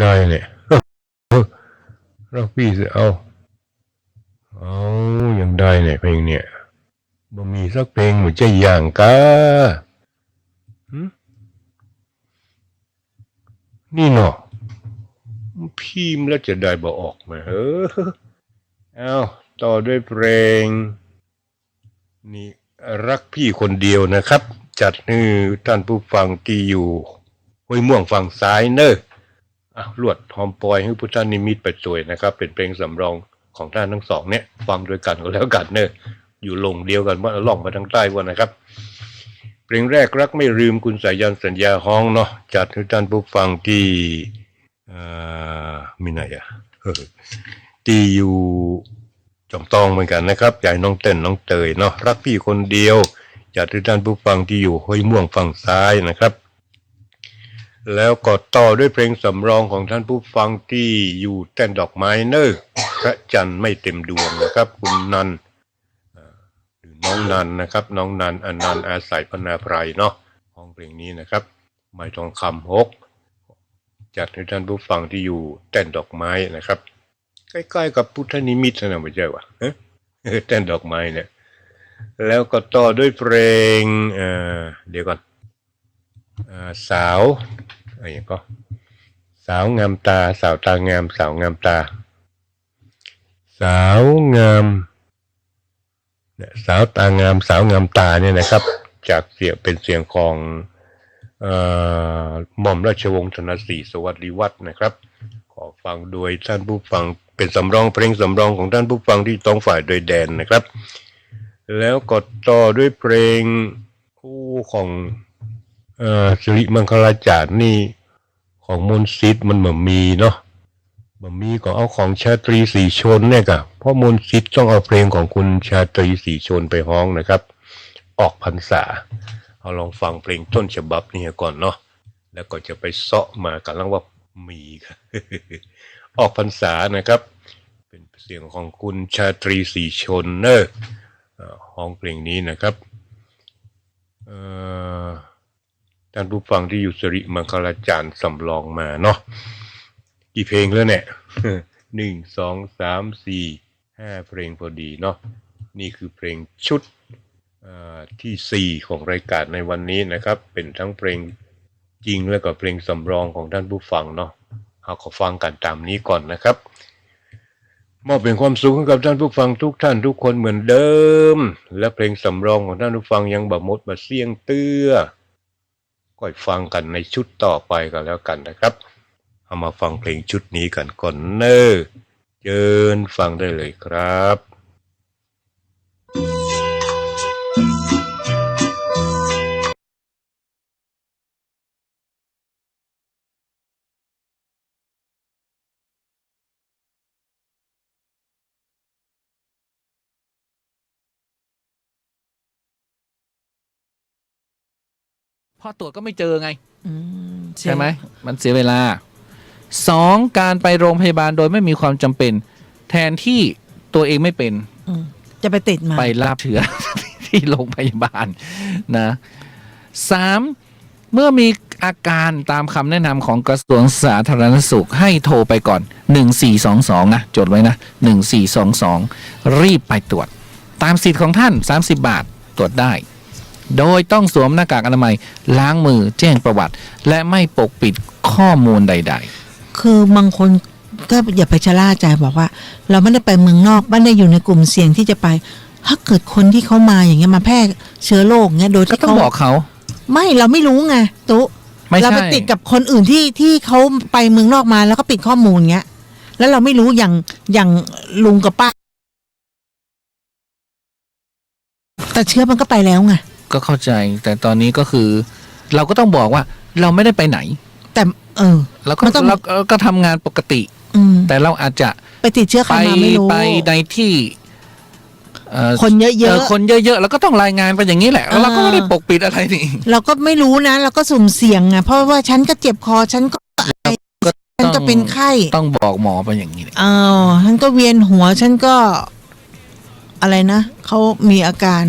ได้เนี่ยรักพี่สิเอาอย่างได้เนี่ยเพลงเนี่ยบ่มีสักเพลงเหมือนจะอย่างกะนี่เนาะพิมพ์แล้วจะได้บ่ออกมาเอาต่อด้วยเพลงนี่รักพี่คนเดียวนะครับจัดให้ท่านผู้ฟังที่อยู่ห้วยม่วงฝั่งซ้ายเนอะลวดหอมปอยให้พุทธนิมิตไปสวยนะครับเป็นเพลงสำรองของท่านทั้งสองเนี่ยฟังด้วยกันก็แล้วกันเนอะอยู่ลงเดียวกันว่าล่องมาทางใต้ว่านะครับเพลงแรกรักไม่ลืมคุณสายันสัญญาฮ้องเนาะจัดให้ท่านผู้ฟังที่มีไหนที่อยู่จอมตองเหมือนกันนะครับใหญ่น้องเต้นน้องเตยเนาะรักพี่คนเดียวจัดให้ท่านผู้ฟังที่อยู่ห้วยม่วงฝั่งซ้ายนะครับแล้วก็ต่อด้วยเพลงสำรองของท่านผู้ฟังที่อยู่แต้นดอกไม้เนอพระจันทร์ไม่เต็มดวงนะครับคุณนันหรือน้องนันนะครับน้องนันอนันต์อาศัยพนาไพรเนาะห้องเพลงนี้นะครับไม้ทองคำ6จัดให้ท่านผู้ฟังที่อยู่แต้นดอกไม้นะครับใกล้ๆกับพุทธนิมิตนะไม่ใช่วะแต้นดอกไม้เนี่ยแล้วก็ต่อด้วยเพลงเดี๋ยวก่อนสาวอะไรก็สาวงามตาสาวตางามสาวงามตาสาวงามสาวตางามสาวงามตาเนี่ยนะครับจากเสียงเป็นเสียงของหม่อมราชวงศ์ธนศรีสวัสดิวัฒน์นะครับขอฟังโดยท่านผู้ฟังเป็นสำรองเพลงสำรองของท่านผู้ฟังที่ต้องฝ่ายโดยแดนนะครับแล้วก็ต่อด้วยเพลงคู่ของสิริมังคลาจารย์นี่ของมนต์สิทธิ์มันเหมือนมีเนาะมันมีก็เอาของชาตรีศรีชนเนี่ยกะเพราะมนต์สิทธิ์ต้องเอาเพลงของคุณชาตรีศรีชนไปฮ้องนะครับออกพรรษาเอาลองฟังเพลงต้นฉบับนี่ก่อนเนาะแล้วก็จะไปเซาะมากันแล้วว่ามีครับ ออกพรรษานะครับเป็นเสียงของคุณชาตรีศรีชนเนอะฮ้องเพลงนี้นะครับท่านผู้ฟังที่อยู่สิริมังคลาจารย์สำรองมาเนาะกี่เพลงแล้วเนี่ย 1 2 3 4 5เพลงพอดีเนาะนี่คือเพลงชุดที่4ของรายการในวันนี้นะครับเป็นทั้งเพลงจริงและก็เพลงสำรองของท่านผู้ฟังเนาะเอาขอฟังกันตามนี้ก่อนนะครับมอบเป็นความสุขให้กับท่านผู้ฟังทุกท่านทุกคนเหมือนเดิมและเพลงสำรองของท่านผู้ฟังยังบ่หมดบ่เสี่ยงเตื้อก็ฟังกันในชุดต่อไปกันแล้วกันนะครับเอามาฟังเพลงชุดนี้กันก่อนเนอะเชิญฟังได้เลยครับพอตรวจก็ไม่เจอไงใช่ไหมมันเสียเวลา2การไปโรงพยาบาลโดยไม่มีความจำเป็นแทนที่ตัวเองไม่เป็นจะไปติดมาไปรับเชื้อ ที่โรงพยาบาลนะ3เมื่อมีอาการตามคำแนะนำของกระทรวงสาธารณสุขให้โทรไปก่อน1422นะจดไว้นะ1422รีบไปตรวจตามสิทธิ์ของท่าน30 บาทตรวจได้โดยต้องสวมหน้ากากอนามัยล้างมือแจ้งประวัติและไม่ปกปิดข้อมูลใดๆคือบางคนก็อย่าไปชะล่าใจบอกว่าเราไม่ได้ไปเมืองนอกไม่ได้อยู่ในกลุ่มเสี่ยงที่จะไปถ้าเกิดคนที่เขามาอย่างเงี้ยมาแพร่เชื้อโรคเงี้ยโดยที่ก็ต้องบอกเขาไม่เราไม่รู้ไงตุ๊เราไปติดกับคนอื่นที่เขาไปเมืองนอกมาแล้วก็ปิดข้อมูลเงี้ยแล้วเราไม่รู้อย่างลุงกับป้าแต่เชื้อมันก็ไปแล้วไงก็เข้าใจแต่ตอนนี้ก็คือเราก็ต้องบอกว่าเราไม่ได้ไปไหนแต่เราก็ทำงานปกติแต่เราอาจจะไปติดเชื้อใครมาไม่รู้ไปในที่คนเยอะๆคนเยอะๆแล้วก็ต้องรายงานไปอย่างนี้แหละเราก็ไม่ได้ปกปิดอะไรนี่เราก็ไม่รู้นะเราก็สุ่มเสี่ยงไงเพราะว่าฉันก็เจ็บคอฉันก็ฉันก็เป็นไข้ต้องบอกหมอไปอย่างนี้ฉันก็เวียนหัวฉันก็อะไรนะเขามีอาการ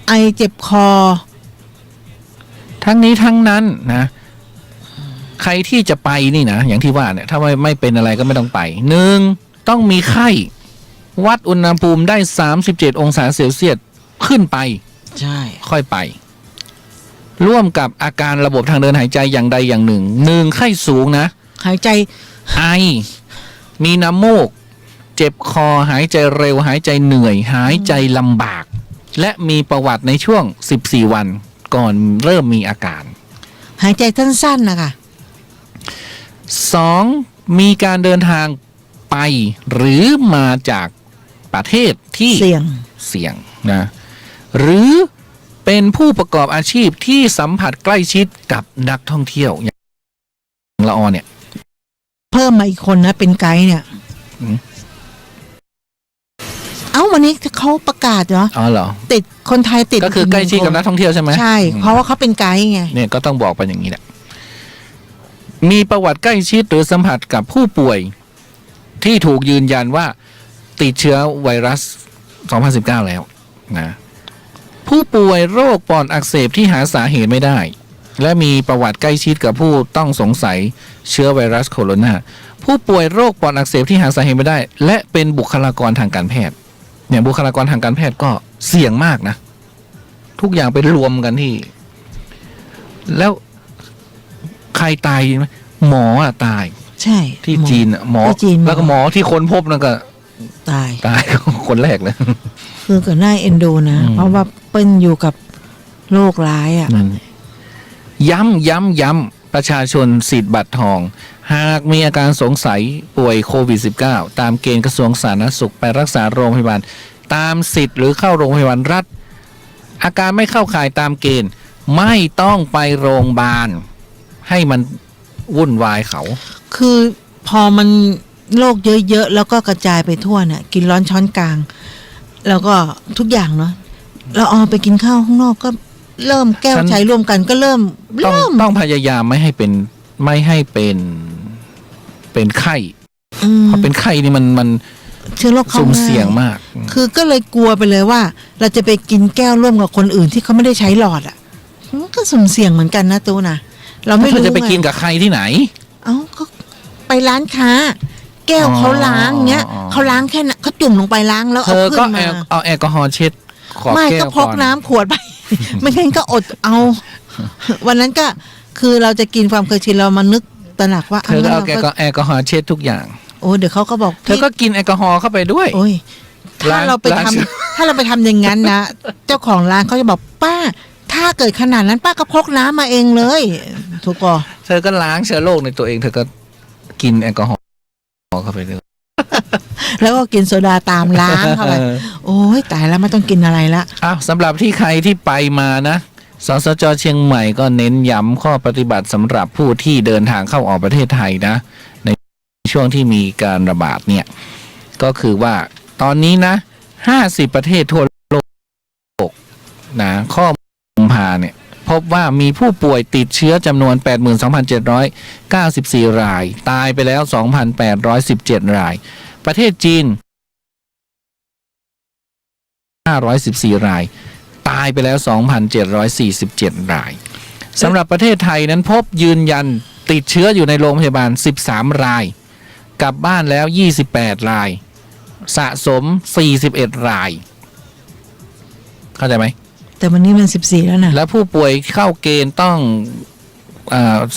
ไอเจ็บคอทั้งนี้ทั้งนั้นนะ ใครที่จะไปนี่นะอย่างที่ว่าเนี่ยถ้าไม่เป็นอะไรก็ไม่ต้องไปหนึ่งต้องมีไข้วัดอุณหภูมิได้37องศาเซลเซียสขึ้นไป ใช่ ค่อยไป ร่วมกับอาการระบบทางเดินหายใจอย่างใดอย่างหนึ่งไข้สูงนะ หายใจ ไอ มีน้ำมูก เจ็บคอหายใจเร็วหายใจเหนื่อย หายใจลำบาก และมีประวัติในช่วง14วันก่อนเริ่มมีอาการ หายใจสั้นๆนะคะ 2. มีการเดินทางไปหรือมาจากประเทศที่ เสี่ยง เสี่ยงนะหรือเป็นผู้ประกอบอาชีพที่สัมผัสใกล้ชิดกับนักท่องเที่ยวอย่างละออเนี่ย เพิ่มมาอีกคนนะเป็นไกด์เนี่ย อืม เอ้าวันนี้เขาประกาศเหรอ อ๋อเหรอ ติดคนไทยติด ก็คือใกล้ชิดกับนักท่องเที่ยวใช่ไหม ใช่ เพราะว่าเขาเป็นไกด์ไง เนี่ยก็ต้องบอกไปอย่างนี้แหละมีประวัติใกล้ชิดหรือสัมผัสกับผู้ป่วยที่ถูกยืนยันว่าติดเชื้อไวรัส 2019 แล้วนะผู้ป่วยโรคปอดอักเสบที่หาสาเหตุไม่ได้ และมีประวัติใกล้ชิดกับผู้ต้องสงสัยเชื้อไวรัสโคโรนาผู้ป่วยโรคปอดอักเสบที่หาสาเหตุไม่ได้ และเป็นบุคลากรทางการแพทย์เนี่ยบุคลากรทางการแพทย์ก็เสี่ยงมากนะทุกอย่างไปรวมกันที่ แล้วใครตายไหมหมออะตาย ใช่ ที่จีนอะหมอ ที่จีน แล้วก็หมอที่ค้นพบนั่นก็ ตาย ตาย คนแรกเลย คือก็น่าเอ็นดูนะ อืม เพราะว่าเปิ้ลอยู่กับโรคร้ายอ่ะ นั่นย้ำประชาชนสิทธิ์บัตรทอง หากมีอาการสงสัยป่วยโควิด -19 ตามเกณฑ์กระทรวงสาธารณสุขไปรักษาโรงพยาบาล ตามสิทธิ์หรือเข้าโรงพยาบาลรัฐ อาการไม่เข้าข่ายตามเกณฑ์ ไม่ต้องไปโรงพยาบาล ให้มันวุ่นวายเขา คือพอมันโรคเยอะๆแล้วก็กระจายไปทั่วเนี่ยกินร้อนช้อนกลาง แล้วก็ทุกอย่างเนาะเราเอาไปกินข้าวข้างนอกก็เริ่มแก้ว ฉัน ใช้ร่วมกันก็เริ่ม ต้องพยายามไม่ให้เป็นไข้ อืม พอเป็นไข้นี่มัน เชื้อโรคเข้า สุ่ม ง่า เสี่ยงมาก คือก็เลยกลัวไปเลยว่า เราจะไปกินแก้วร่วมกับคนอื่นที่เขาไม่ได้ใช้หลอดอ่ะมันก็สุ่มเสี่ยงเหมือนกันนะตูนะเราไม่ เธอ รู้ จะไปกิน ไง กับใครที่ไหน เอ้าก็ไปร้านค้า แก้วเขาล้างเงี้ย อ๋อ เขาล้างแค่นั้นเขาจุ่มลงไปล้างแล้ว เธ เอา อ ขึ้ ก็ นมา เอาแอลกอฮอล์เช็ดขอบ ไม่ แก้ ก็ ว พ ก่ ก อน น้ำขวดไป ไม่งั้นก็อดเอา วันนั้นก็คือเราจะกินความเคยชินเรามานึกตระหนักว่า เธอก็เอา งั้นเรา แอลกอฮอล์เช็ดทุกอย่าง โอ้เดี๋ยวเขาก็บอก เธอก็กินแอลกอฮอล์เข้าไปด้วย โอ้ยถ้าเราไปทำถ้าเราไปทำอย่างนั้นนะ เจ้าของร้านเขาจะบอกป้า ถ้าเกิดขนาดนั้นป้าก็พกน้ำมาเองเลยถูกป่ะ เธอก็ล้างเชื้อโรคในตัวเองเธอก็กินแอลกอฮอล์เข้าไปด้วย แล้วก็กินโซดาตามล้างเข้าไปโอ้ยตายแล้วไม่ต้องกินอะไรละ อ้าวสำหรับที่ใครที่ไปมานะสสจ.เชียงใหม่ก็เน้นย้ำข้อปฏิบัติสำหรับผู้ที่เดินทางเข้าออกประเทศไทยนะ ในช่วงที่มีการระบาดเนี่ยก็คือว่าตอนนี้นะ50ประเทศทั่วโลกนะข้อมูลพาเนี่ยพบว่ามีผู้ป่วยติดเชื้อจำนวน 82,794 ราย ตายไปแล้ว 2,817 ราย ประเทศจีน 514 ราย ตายไปแล้ว 2,747 ราย สำหรับประเทศไทยนั้นพบยืนยันติดเชื้ออยู่ในโรงพยาบาล 13 ราย กลับบ้านแล้ว 28 ราย สะสม 41 ราย เข้าใจไหม แต่วันนี้มัน14แล้วนะ และผู้ป่วยเข้าเกณฑ์ต้อง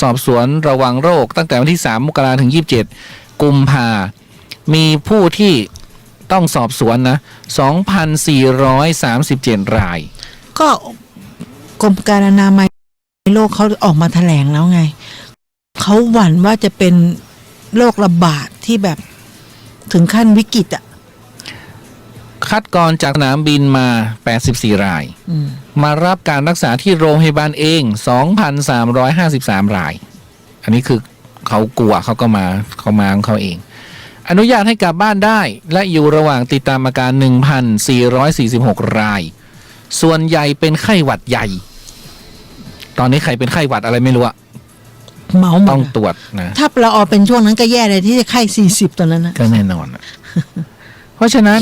สอบสวนระวังโรคตั้งแต่วันที่ 3 มกราถึง 27 กุมภามีผู้ที่ต้องสอบสวนนะ 2,437 ราย ก็กรมการอนามัยโลกเขาออกมาแถลงแล้วไงเขาหวั่นว่าจะเป็นโรคระบาดที่แบบถึงขั้นวิกฤตอ่ะ คัดกรองจากสนามบินมา 84 ราย อืม มารับการรักษาที่โรงพยาบาลเอง 2,353 ราย อันนี้คือเขากลัวเขามาของเขาเอง อนุญาตให้กลับบ้านได้และอยู่ระหว่างติดตามอาการ 1,446 ราย ส่วนใหญ่เป็นไข้หวัดใหญ่ ตอนนี้ใครเป็นไข้หวัดอะไรไม่รู้อะ เมาหม ต้อง ดอะ ตรวจนะ ถ้าเราออกเป็นช่วงนั้นก็แย่เลยที่จะไข้40ตอนนั้นนะ ก็แน่นอนอะ เพราะฉะนั้น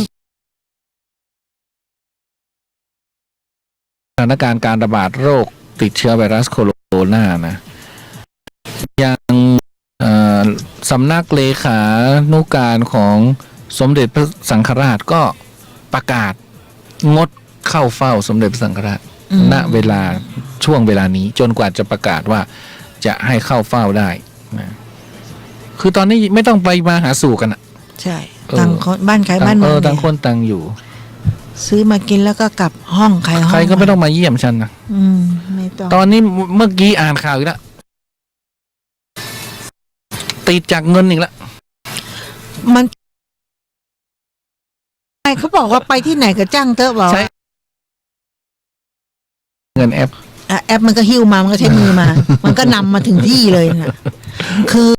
สถานการณ์การระบาดโรคติดเชื้อไวรัสโคโรนานะ ยังสำนักเลขานุการของสมเด็จพระสังฆราชก็ประกาศงดเข้าเฝ้าสมเด็จพระสังฆราช ณเวลาช่วงเวลานี้จนกว่าจะประกาศว่าจะให้เข้าเฝ้าได้นะคือตอนนี้ไม่ต้องไปมาหาสู่กันอะ ใช่ต่างคนบ้านใครบ้านมัน ต่างคนต่างอยู่ ซื้อมากินแล้วก็กลับห้องใครห้อง ใครก็ไม่ต้องมาเยี่ยมฉันนะ ไม่ต้อง ตอนนี้เมื่อกี้อ่านข่าวอีกแล้วติดจากเงินอีกแล้ว มันเขาบอกว่าไปที่ไหนก็จ้างเถอะบอก ใช้เงินแอป แอปมันก็หิ้วมามันก็ใช้มือมา มันก็นำมาถึงที่เลยนะคือ